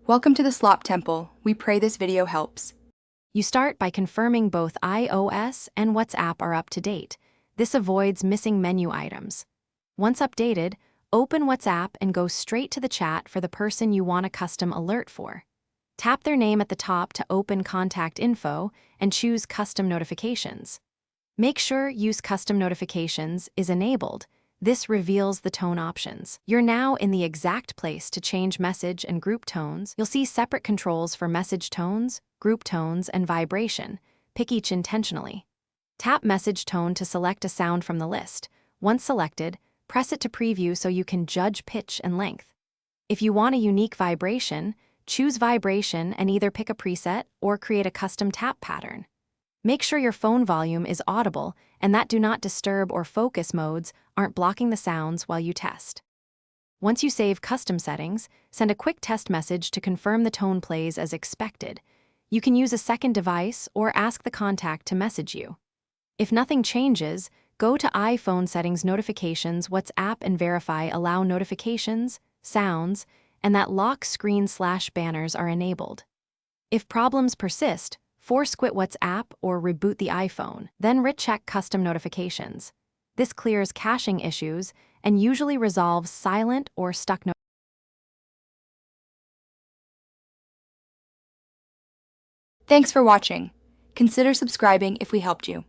Welcome to the Slop Temple. We pray this video helps. You start by confirming both iOS and WhatsApp are up to date. This avoids missing menu items. Once updated, open WhatsApp and go straight to the chat for the person you want a custom alert for. Tap their name at the top to open contact info and choose Custom Notifications. Make sure Use Custom Notifications is enabled. This reveals the tone options. You're now in the exact place to change message and group tones. You'll see separate controls for message tones, group tones, and vibration. Pick each intentionally. Tap Message Tone to select a sound from the list. Once selected, press it to preview so you can judge pitch and length. If you want a unique vibration, choose Vibration and either pick a preset or create a custom tap pattern. Make sure your phone volume is audible and that Do Not Disturb or Focus modes aren't blocking the sounds while you test. Once you save custom settings, send a quick test message to confirm the tone plays as expected. You can use a second device or ask the contact to message you. If nothing changes, go to iPhone Settings Notifications, WhatsApp, and verify Allow Notifications, Sounds, and that lock screen/banners are enabled. If problems persist, force quit WhatsApp or reboot the iPhone, then recheck Custom Notifications. This clears caching issues and usually resolves silent or stuck notifications. Thanks for watching. Consider subscribing if we helped you.